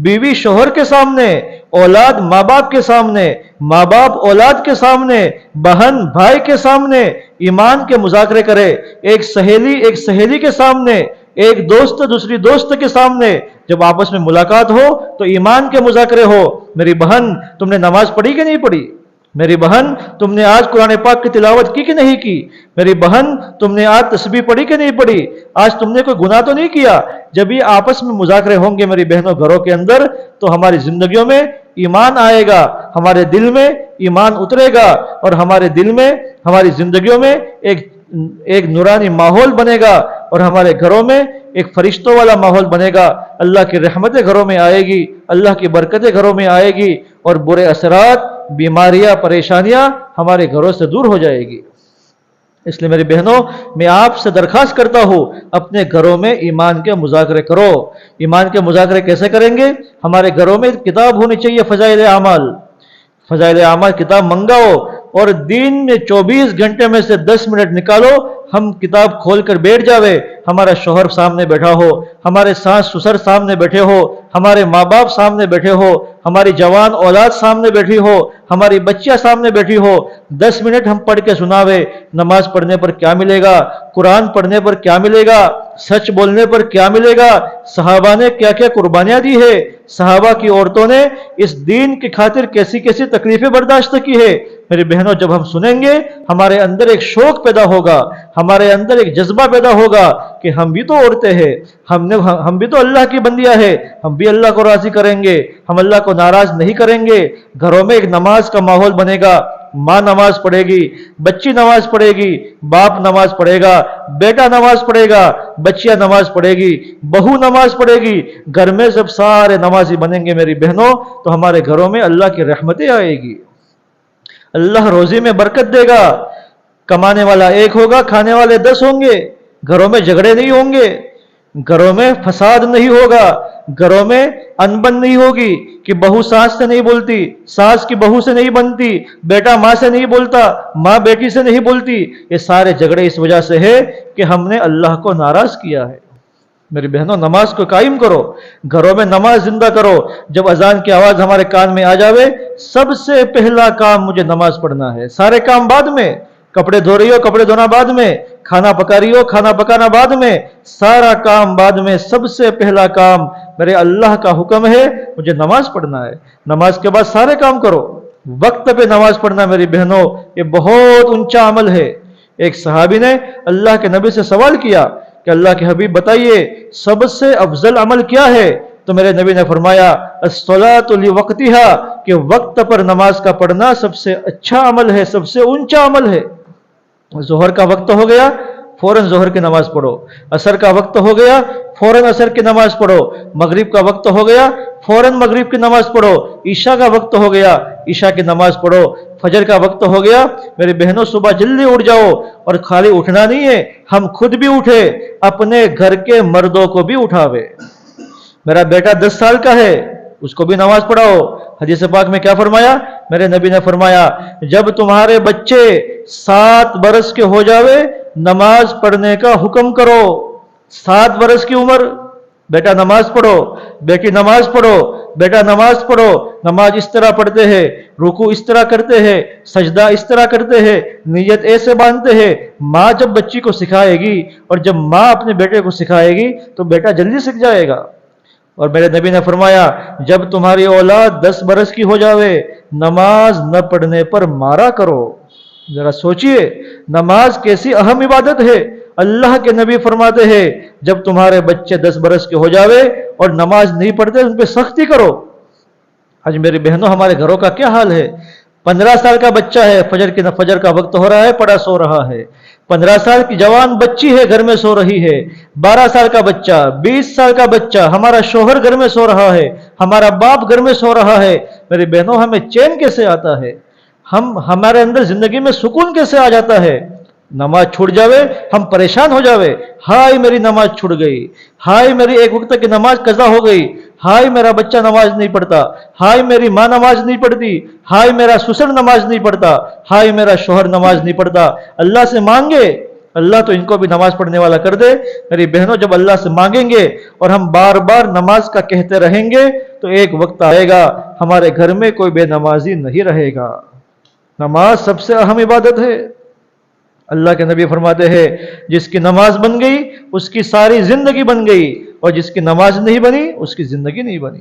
بیوی شوہر کے سامنے، اولاد ماں باپ کے سامنے، ماں باپ اولاد کے سامنے، بہن بھائی کے سامنے ایمان کے مذاکرے کرے، ایک سہیلی کے سامنے، ایک دوست دوسری دوست کے سامنے جب آپس میں ملاقات ہو تو ایمان کے مذاکرے ہو۔ میری بہن تم نے نماز پڑھی کہ نہیں پڑھی؟ میری بہن تم نے آج قرآن پاک کی تلاوت کی کہ نہیں کی؟ میری بہن تم نے آج تسبیح پڑھی کہ نہیں پڑھی؟ آج تم نے کوئی گناہ تو نہیں کیا؟ جب یہ آپس میں مذاکرے ہوں گے میری بہنوں گھروں کے اندر تو ہماری زندگیوں میں ایمان آئے گا، ہمارے دل میں ایمان اترے گا، اور ہمارے دل میں ہماری زندگیوں میں ایک نورانی ماحول بنے گا، اور ہمارے گھروں میں ایک فرشتوں والا ماحول بنے گا۔ اللہ کی رحمتیں گھروں میں آئے گی، اللہ کی برکتیں گھروں میں آئے گی، اور برے اثرات، بیماریاں، پریشانیاں ہمارے گھروں سے دور ہو جائے گی۔ اس لیے میری بہنوں میں آپ سے درخواست کرتا ہوں اپنے گھروں میں ایمان کے مذاکرے کرو۔ ایمان کے مذاکرے کیسے کریں گے؟ ہمارے گھروں میں کتاب ہونی چاہیے، فضائل اعمال کتاب منگاؤ، اور دن میں 24 گھنٹے میں سے 10 منٹ نکالو، ہم کتاب کھول کر بیٹھ جاوے، ہمارا شوہر سامنے بیٹھا ہو، ہمارے ساس سسر سامنے بیٹھے ہو، ہمارے ماں باپ سامنے بیٹھے ہو، ہماری جوان اولاد سامنے بیٹھی ہو، ہماری بچیاں سامنے بیٹھی ہو، 10 منٹ ہم پڑھ کے سناوے۔ نماز پڑھنے پر کیا ملے گا؟ قرآن پڑھنے پر کیا ملے گا؟ سچ بولنے پر کیا ملے گا؟ صحابہ نے کیا کیا قربانیاں دی ہے، صحابہ کی عورتوں نے اس دین کی خاطر کیسی کیسی تکلیفیں برداشت کی ہے۔ میری بہنوں جب ہم سنیں گے ہمارے اندر ایک شوق پیدا ہوگا، ہمارے اندر ایک جذبہ پیدا ہوگا کہ ہم بھی تو عورتیں ہیں، ہم بھی تو اللہ کی بندیاں ہیں، ہم بھی اللہ کو راضی کریں گے، ہم اللہ کو ناراض نہیں کریں گے۔ گھروں میں ایک نماز کا ماحول بنے گا، ماں نماز پڑھے گی، بچی نماز پڑھے گی، باپ نماز پڑھے گا، بیٹا نماز پڑھے گا، بچیاں نماز پڑھے گی، بہو نماز پڑھے گی۔ گھر میں جب سارے نمازی بنیں گے میری بہنوں تو ہمارے گھروں میں اللہ کی رحمتیں آئے گی، اللہ روزی میں برکت دے گا۔ کمانے والا ایک ہوگا، کھانے والے 10 ہوں گے، گھروں میں جھگڑے نہیں ہوں گے، گھروں میں فساد نہیں ہوگا، گھروں میں انبن نہیں ہوگی کہ بہو ساس سے نہیں بولتی، ساس کی بہو سے نہیں بنتی، بیٹا ماں سے نہیں بولتا، ماں بیٹی سے نہیں بولتی۔ یہ سارے جھگڑے اس وجہ سے ہے کہ ہم نے اللہ کو ناراض کیا ہے۔ میری بہنوں نماز کو قائم کرو، گھروں میں نماز زندہ کرو۔ جب اذان کی آواز ہمارے کان میں آ جاوے سب سے پہلا کام مجھے نماز پڑھنا ہے، سارے کام بعد میں، کپڑے دھو رہی ہو کپڑے دھونا بعد میں، کھانا پکا رہی ہو کھانا پکانا بعد میں، سارا کام بعد میں، سب سے پہلا کام میرے اللہ کا حکم ہے مجھے نماز پڑھنا ہے۔ نماز کے بعد سارے کام کرو۔ وقت پہ نماز پڑھنا میری بہنوں یہ بہت اونچا عمل ہے۔ ایک صحابی نے اللہ کے نبی سے سوال کیا کہ اللہ کے حبیب بتائیے سب سے افضل عمل کیا ہے؟ تو میرے نبی نے فرمایا الصلاۃ لوقتها، کہ وقت پر نماز کا پڑھنا سب سے اچھا عمل ہے، سب سے اونچا عمل ہے۔ ظہر کا وقت ہو گیا فوراً ظہر کی نماز پڑھو، عصر کا وقت ہو گیا فوراً عصر کی نماز پڑھو، مغرب کا وقت ہو گیا فوراً مغرب کی نماز پڑھو، عشاء کا وقت ہو گیا عشاء کی نماز پڑھو، فجر کا وقت ہو گیا۔ میری بہنوں صبح جلدی اٹھ جاؤ، اور خالی اٹھنا نہیں ہے، ہم خود بھی اٹھے، اپنے گھر کے مردوں کو بھی اٹھاوے۔ میرا بیٹا 10 سال کا ہے اس کو بھی نماز پڑھاؤ۔ حدیث پاک میں کیا فرمایا؟ میرے نبی نے فرمایا جب تمہارے بچے 7 برس کے ہو جاوے نماز پڑھنے کا حکم کرو۔ 7 برس کی عمر بیٹا نماز پڑھو، بیٹی نماز پڑھو، بیٹا نماز پڑھو۔ نماز اس طرح پڑھتے ہیں، رکوع اس طرح کرتے ہیں، سجدہ اس طرح کرتے ہیں، نیت ایسے باندھتے ہیں۔ ماں جب بچی کو سکھائے گی اور جب ماں اپنے بیٹے کو سکھائے گی تو بیٹا جلدی سیکھ جائے گا۔ اور میرے نبی نے فرمایا جب تمہاری اولاد 10 برس کی ہو جاوے نماز نہ پڑھنے پر مارا کرو۔ ذرا سوچئے نماز کیسی اہم عبادت ہے۔ اللہ کے نبی فرماتے ہیں جب تمہارے بچے 10 برس کے ہو جاوے اور نماز نہیں پڑھتے ان پہ سختی کرو۔ آج میری بہنوں ہمارے گھروں کا کیا حال ہے؟ 15 سال کا بچہ ہے، فجر کا وقت ہو رہا ہے، پڑا سو رہا ہے۔ 15 سال کی جوان بچی ہے گھر میں سو رہی ہے، 12 سال کا بچہ، 20 سال کا بچہ، ہمارا شوہر گھر میں سو رہا ہے، ہمارا باپ گھر میں سو رہا ہے۔ میری بہنوں ہمیں چین کیسے آتا ہے؟ ہمارے اندر زندگی میں سکون کیسے آ جاتا ہے؟ نماز چھوٹ جاوے ہم پریشان ہو جاوے، ہائے میری نماز چھوٹ گئی، ہائے میری ایک وقت کی نماز قضا ہو گئی، ہائے میرا بچہ نماز نہیں پڑھتا، ہائے میری ماں نماز نہیں پڑھتی، ہائے میرا سسر نماز نہیں پڑھتا، ہائے میرا شوہر نماز نہیں پڑھتا۔ اللہ سے مانگے، اللہ تو ان کو بھی نماز پڑھنے والا کر دے۔ میری بہنوں، جب اللہ سے مانگیں گے اور ہم بار بار نماز کا کہتے رہیں گے تو ایک وقت آئے گا ہمارے گھر میں کوئی بے نمازی نہیں رہے گا۔ نماز سب سے اہم عبادت ہے۔ اللہ کے نبی فرماتے ہیں جس کی نماز بن گئی اس کی ساری زندگی بن گئی، اور جس کی نماز نہیں بنی اس کی زندگی نہیں بنی۔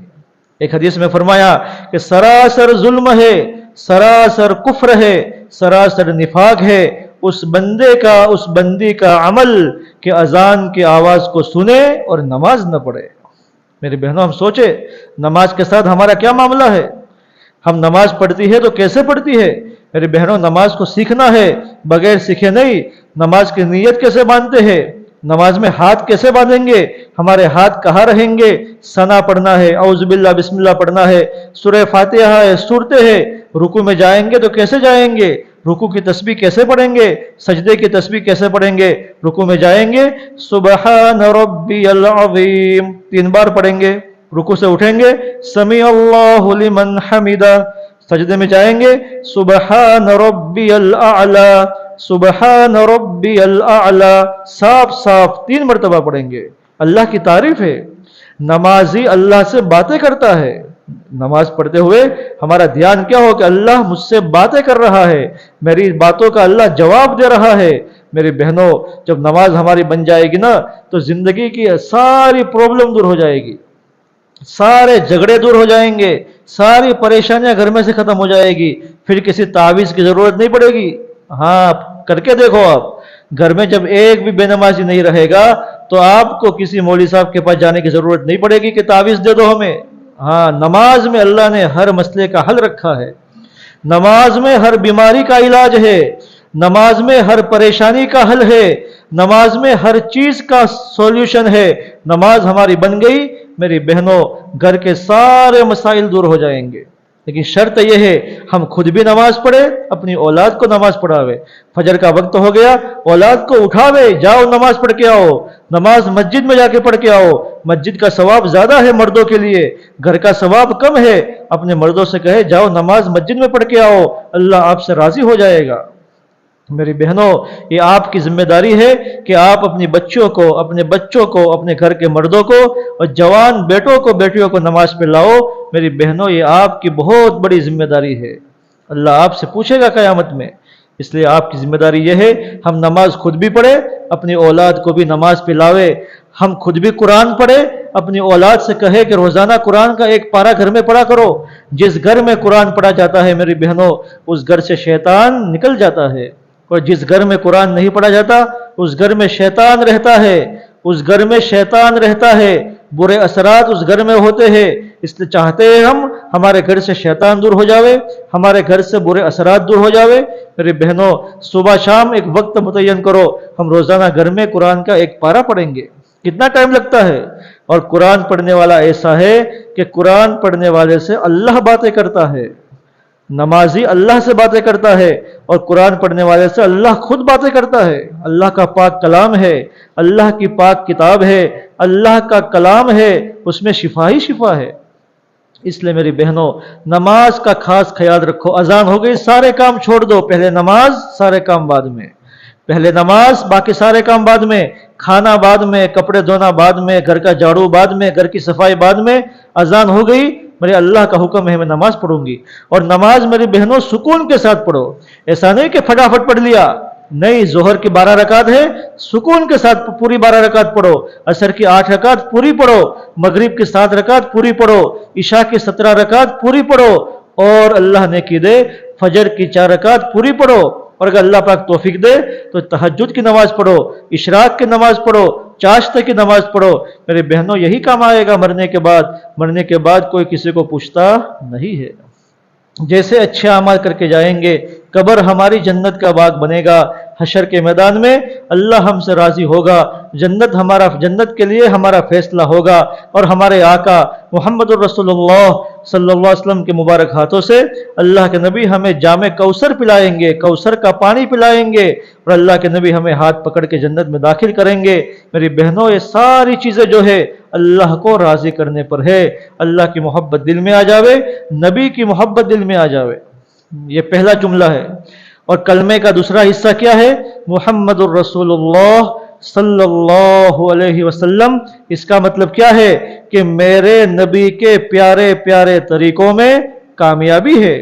ایک حدیث میں فرمایا کہ سراسر ظلم ہے، سراسر کفر ہے، سراسر نفاق ہے اس بندے کا، اس بندی کا عمل کہ اذان کی آواز کو سنے اور نماز نہ پڑھے۔ میری بہنوں، ہم سوچے نماز کے ساتھ ہمارا کیا معاملہ ہے؟ ہم نماز پڑھتی ہے تو کیسے پڑھتی ہے؟ میری بہنوں، نماز کو سیکھنا ہے، بغیر سیکھے نہیں۔ نماز کی نیت کیسے باندھتے ہیں؟ نماز میں ہاتھ کیسے باندھیں گے؟ ہمارے ہاتھ کہاں رہیں گے؟ ثنا پڑھنا ہے، اعوذ باللہ بسم اللہ پڑھنا ہے، سورہ فاتحہ ہے، سورتیں ہیں۔ رکوع میں جائیں گے تو کیسے جائیں گے؟ رکوع کی تسبیح کیسے پڑھیں گے؟ سجدے کی تسبیح کیسے پڑھیں گے؟ رکوع میں جائیں گے سبحان ربی العظیم 3 بار پڑھیں گے، رکوع سے اٹھیں گے سمیع اللہ لمن حمدہ، سجدے میں جائیں گے سبحان ربی الاعلی، سبحان ربی الاعلی، صاف صاف 3 مرتبہ پڑھیں گے۔ اللہ کی تعریف ہے، نمازی اللہ سے باتیں کرتا ہے۔ نماز پڑھتے ہوئے ہمارا دھیان کیا ہو کہ اللہ مجھ سے باتیں کر رہا ہے، میری باتوں کا اللہ جواب دے رہا ہے۔ میری بہنوں، جب نماز ہماری بن جائے گی نا تو زندگی کی ساری پرابلم دور ہو جائے گی، سارے جھگڑے دور ہو جائیں گے، ساری پریشانیاں گھر میں سے ختم ہو جائے گی، پھر کسی تعویذ کی ضرورت نہیں پڑے گی۔ ہاں، کر کے دیکھو آپ، گھر میں جب ایک بھی بے نمازی نہیں رہے گا تو آپ کو کسی مولوی صاحب کے پاس جانے کی ضرورت نہیں پڑے گی کہ تعویذ دے دو ہمیں۔ ہاں، نماز میں اللہ نے ہر مسئلے کا حل رکھا ہے، نماز میں ہر بیماری کا علاج ہے، نماز میں ہر پریشانی کا حل ہے، نماز میں ہر چیز کا سولوشن ہے۔ نماز ہماری بن گئی میری بہنوں، گھر کے سارے مسائل دور ہو جائیں گے۔ لیکن شرط یہ ہے ہم خود بھی نماز پڑھے، اپنی اولاد کو نماز پڑھاوے۔ فجر کا وقت ہو گیا، اولاد کو اٹھاوے، جاؤ نماز پڑھ کے آؤ، نماز مسجد میں جا کے پڑھ کے آؤ۔ مسجد کا ثواب زیادہ ہے مردوں کے لیے، گھر کا ثواب کم ہے۔ اپنے مردوں سے کہے جاؤ نماز مسجد میں پڑھ کے آؤ، اللہ آپ سے راضی ہو جائے گا۔ میری بہنوں، یہ آپ کی ذمہ داری ہے کہ آپ اپنی بچوں کو، اپنے بچوں کو، اپنے گھر کے مردوں کو اور جوان بیٹوں کو، بیٹیوں کو نماز پہ لاؤ۔ میری بہنوں، یہ آپ کی بہت بڑی ذمہ داری ہے، اللہ آپ سے پوچھے گا قیامت میں۔ اس لیے آپ کی ذمہ داری یہ ہے ہم نماز خود بھی پڑھے، اپنی اولاد کو بھی نماز پہ لاوے۔ ہم خود بھی قرآن پڑھے، اپنی اولاد سے کہے کہ روزانہ قرآن کا 1 پارہ گھر میں پڑھا کرو۔ جس گھر میں قرآن پڑھا جاتا ہے میری بہنوں، اس گھر سے شیطان نکل جاتا ہے، اور جس گھر میں قرآن نہیں پڑھا جاتا اس گھر میں شیطان رہتا ہے، اس گھر میں شیطان رہتا ہے، برے اثرات اس گھر میں ہوتے ہیں۔ اس لیے چاہتے ہیں ہم ہمارے گھر سے شیطان دور ہو جاوے، ہمارے گھر سے برے اثرات دور ہو جاوے۔ میرے بہنوں، صبح شام ایک وقت متعین کرو، ہم روزانہ گھر میں قرآن کا 1 پارہ پڑھیں گے۔ کتنا ٹائم لگتا ہے؟ اور قرآن پڑھنے والا ایسا ہے کہ قرآن پڑھنے والے سے اللہ باتیں کرتا ہے، نمازی اللہ سے باتیں کرتا ہے، اور قرآن پڑھنے والے سے اللہ خود باتیں کرتا ہے۔ اللہ کا پاک کلام ہے، اللہ کی پاک کتاب ہے، اللہ کا کلام ہے، اس میں شفا ہی شفا ہے۔ اس لیے میری بہنوں، نماز کا خاص خیال رکھو۔ اذان ہو گئی، سارے کام چھوڑ دو، پہلے نماز، سارے کام بعد میں۔ پہلے نماز، باقی سارے کام بعد میں، کھانا بعد میں، کپڑے دھونا بعد میں، گھر کا جھاڑو بعد میں، گھر کی صفائی بعد میں۔ اذان ہو گئی، میرے اللہ کا حکم ہے میں نماز پڑھوں گی، اور نماز میری بہنوں سکون کے ساتھ پڑھو۔ ایسا نہیں کہ فٹافٹ پڑھ لیا، نہیں، ظہر کی 12 رکعت ہے، سکون کے ساتھ پوری 12 رکعت پڑھو، عصر کی 8 رکعت پوری پڑھو، مغرب کی 7 رکعت پوری پڑھو، عشاء کی 17 رکعت پوری پڑھو، اور اللہ نے کی دے فجر کی 4 رکعت پوری پڑھو، اور اگر اللہ پاک توفیق دے تو تہجد کی نماز پڑھو، اشراق کی نماز پڑھو، چاشت کی نماز پڑھو۔ میرے بہنوں، یہی کام آئے گا مرنے کے بعد۔ مرنے کے بعد کوئی کسی کو پوچھتا نہیں ہے۔ جیسے اچھے اعمال کر کے جائیں گے، قبر ہماری جنت کا باغ بنے گا۔ حشر کے میدان میں اللہ ہم سے راضی ہوگا، جنت کے لیے ہمارا فیصلہ ہوگا، اور ہمارے آقا محمد الرسول اللہ صلی اللہ علیہ وسلم کے مبارک ہاتھوں سے اللہ کے نبی ہمیں جام کوثر پلائیں گے، کوثر کا پانی پلائیں گے، اور اللہ کے نبی ہمیں ہاتھ پکڑ کے جنت میں داخل کریں گے۔ میری بہنوں، یہ ساری چیزیں جو ہے اللہ کو راضی کرنے پر ہے. اللہ کی محبت دل میں آ جاوے, نبی کی محبت دل میں آ جاوے. یہ پہلا جملہ ہے. اور کلمے کا دوسرا حصہ کیا ہے؟ محمد الرسول اللہ صلی اللہ علیہ وسلم. اس کا مطلب کیا ہے کہ میرے نبی کے پیارے پیارے طریقوں میں کامیابی ہے.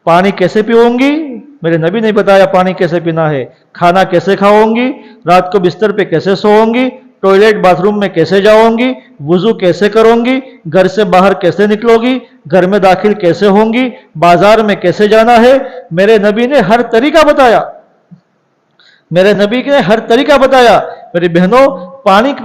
پانی کیسے پیوں گی؟ میرے نبی نے بتایا پانی کیسے پینا ہے. کھانا کیسے کھاؤں گی؟ رات کو بستر پہ کیسے سوؤں گی؟ ٹوائلٹ باتھ روم میں کیسے جاؤں گی؟ وضو کیسے کروں گی؟ گھر سے باہر کیسے نکلو گی؟ گھر میں داخل کیسے ہوں گی؟ بازار میں کیسے جانا ہے؟ میرے نبی نے ہر طریقہ بتایا. میرے نبی نے ہر طریقہ بتایا. میری بہنوں,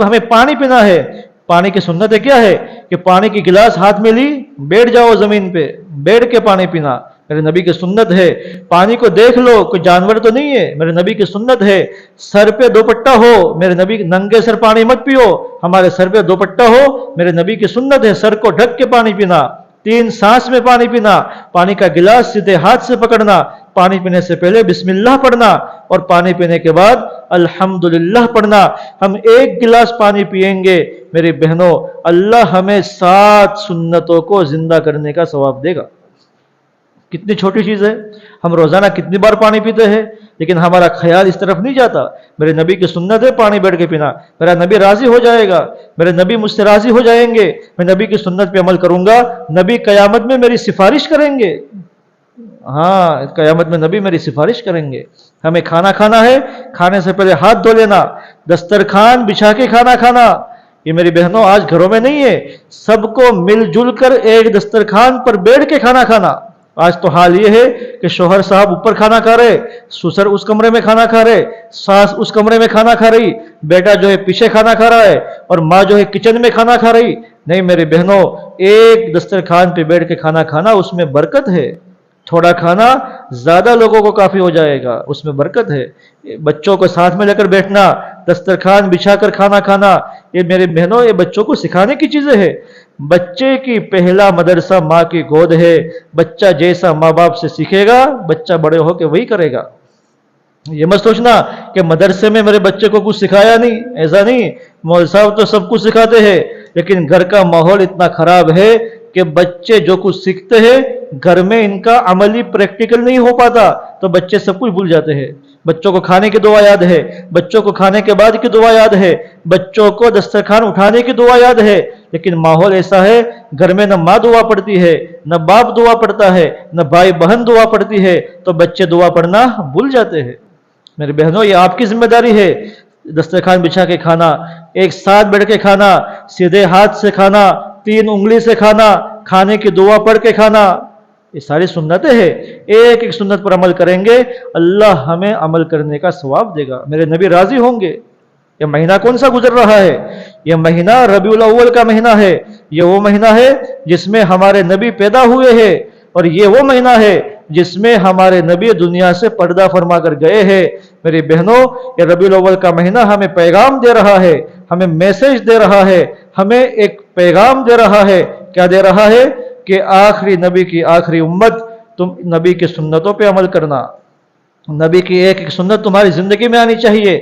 ہمیں پانی پینا ہے. پانی کی سنت کیا ہے کہ پانی کی گلاس ہاتھ میں لی, بیٹھ جاؤ زمین پہ, بیٹھ کے پانی پینا. میرے نبی کی سنت ہے. پانی کو دیکھ لو, کوئی جانور تو نہیں ہے. میرے نبی کی سنت ہے. سر پہ دوپٹہ ہو, میرے نبی ننگے سر پانی مت پیو, ہمارے سر پہ دوپٹہ ہو. میرے نبی کی سنت ہے سر کو ڈھک کے پانی پینا, 3 سانس میں پانی پینا, پانی کا گلاس سیدھے ہاتھ سے پکڑنا, پانی پینے سے پہلے بسم اللہ پڑھنا, اور پانی پینے کے بعد الحمدللہ پڑھنا. ہم 1 گلاس پانی پیئیں گے میری بہنوں, اللہ ہمیں 7 سنتوں کو زندہ کرنے کا ثواب دے گا. کتنی چھوٹی چیز ہے. ہم روزانہ کتنی بار پانی پیتے ہیں, لیکن ہمارا خیال اس طرف نہیں جاتا. میرے نبی کی سنت ہے پانی بیٹھ کے پینا. میرا نبی راضی ہو جائے گا, میرے نبی مجھ سے راضی ہو جائیں گے. میں نبی کی سنت پہ عمل کروں گا, نبی قیامت میں میری سفارش کریں گے. ہاں, قیامت میں نبی میری سفارش کریں گے. ہمیں کھانا کھانا ہے, کھانے سے پہلے ہاتھ دھو لینا, دسترخوان بچھا کے کھانا کھانا. یہ میری بہنوں آج گھروں میں نہیں ہے. سب کو مل جل کر ایک دسترخوان پر بیٹھ کے کھانا کھانا. آج تو حال یہ ہے کہ شوہر صاحب اوپر کھانا کھا رہے, سسر اس کمرے میں کھانا کھا رہے, ساس اس کمرے میں کھانا کھا رہی, بیٹا جو ہے پیچھے کھانا کھا رہا ہے, اور ماں جو ہے کچن میں کھانا کھا رہی. نہیں میرے بہنوں, ایک دسترخوان پہ بیٹھ کے کھانا کھانا, اس میں برکت ہے. تھوڑا کھانا زیادہ لوگوں کو کافی ہو جائے گا, اس میں برکت ہے. بچوں کو ساتھ میں لے کر بیٹھنا, دسترخوان بچھا کر کھانا کھانا, یہ میرے بہنوں یہ بچوں کو سکھانے کی چیزیں ہیں. بچے کی پہلا مدرسہ ماں کی گود ہے. بچہ جیسا ماں باپ سے سیکھے گا, بچہ بڑے ہو کے وہی کرے گا. یہ مت سوچنا کہ مدرسے میں میرے بچے کو کچھ سکھایا نہیں, ایسا نہیں. مولوی صاحب تو سب کچھ سکھاتے ہیں, لیکن گھر کا ماحول اتنا خراب ہے کہ بچے جو کچھ سیکھتے ہیں گھر میں ان کا عملی پریکٹیکل نہیں ہو پاتا, تو بچے سب کچھ بھول جاتے ہیں. بچوں کو کھانے کی دعا یاد ہے, بچوں کو کھانے کے بعد کی دعا یاد ہے, بچوں کو دسترخوان اٹھانے کی دعا یاد ہے, لیکن ماحول ایسا ہے گھر میں نہ ماں دعا پڑھتی ہے, نہ باپ دعا پڑھتا ہے, نہ بھائی بہن دعا پڑھتی ہے, تو بچے دعا پڑھنا بھول جاتے ہیں. میرے بہنوں یہ آپ کی ذمہ داری ہے. دسترخوان بچھا کے کھانا, ایک ساتھ بیٹھ کے کھانا, سیدھے ہاتھ سے کھانا, 3 انگلی سے کھانا, کھانے کی دعا پڑھ کے کھانا, یہ ساری سنتیں ہیں. ایک ایک سنت پر عمل کریں گے, اللہ ہمیں عمل کرنے کا ثواب دے گا. میرے نبی راضی ہوں گے. یہ مہینہ کون سا گزر رہا ہے؟ یہ مہینہ ربیع الاول کا مہینہ ہے. یہ وہ مہینہ ہے جس میں ہمارے نبی پیدا ہوئے ہیں, اور یہ وہ مہینہ ہے جس میں ہمارے نبی دنیا سے پردہ فرما کر گئے ہیں. میری بہنوں یہ ربیع الاول کا مہینہ ہمیں پیغام دے رہا ہے, ہمیں میسج دے رہا ہے, ہمیں ایک پیغام دے رہا ہے. کیا دے رہا ہے؟ کہ آخری نبی کی آخری امت, تم نبی کی سنتوں پہ عمل کرنا. نبی کی ایک ایک سنت تمہاری زندگی میں آنی چاہیے.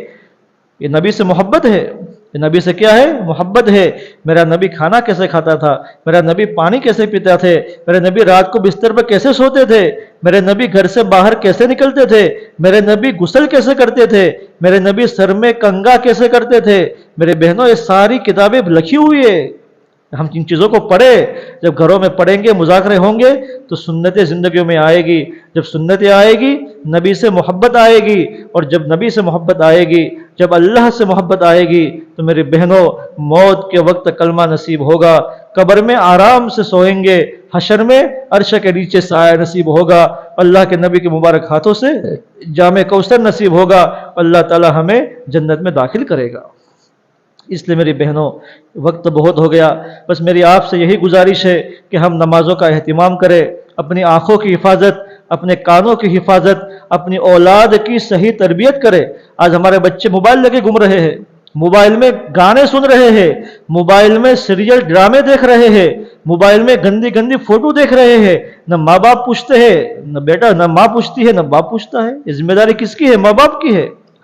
یہ نبی سے محبت ہے. یہ نبی سے کیا ہے؟ محبت ہے. میرا نبی کھانا کیسے کھاتا تھا, میرا نبی پانی کیسے پیتا تھے, میرے نبی رات کو بستر پر کیسے سوتے تھے, میرے نبی گھر سے باہر کیسے نکلتے تھے, میرے نبی غسل کیسے کرتے تھے, میرے نبی سر میں کنگھا کیسے کرتے تھے. میرے بہنوں یہ ساری کتابیں لکھی ہوئی ہے. ہم ان چیزوں کو پڑھے, جب گھروں میں پڑھیں گے, مذاکرے ہوں گے, تو سنتیں زندگیوں میں آئے گی. جب سنتیں آئے گی, نبی سے محبت آئے گی, اور جب نبی سے محبت آئے گی, جب اللہ سے محبت آئے گی, تو میرے بہنوں موت کے وقت کلمہ نصیب ہوگا, قبر میں آرام سے سوئیں گے, حشر میں عرش کے نیچے سایہ نصیب ہوگا, اللہ کے نبی کے مبارک ہاتھوں سے جام کوثر نصیب ہوگا, اللہ تعالی ہمیں جنت میں داخل کرے گا. اس لیے میری بہنوں وقت بہت ہو گیا, بس میری آپ سے یہی گزارش ہے کہ ہم نمازوں کا اہتمام کریں, اپنی آنکھوں کی حفاظت, اپنے کانوں کی حفاظت, اپنی اولاد کی صحیح تربیت کرے. آج ہمارے بچے موبائل لے کے گھوم رہے ہیں, موبائل میں گانے سن رہے ہیں, موبائل میں سیریل ڈرامے دیکھ رہے ہیں, موبائل میں گندی گندی فوٹو دیکھ رہے ہیں. نہ ماں باپ پوچھتے ہیں, نہ بیٹا, نہ ماں پوچھتی ہے, نہ باپ پوچھتا ہے. یہ ذمہ داری کس کی ہے؟ ماں باپ کی ہے.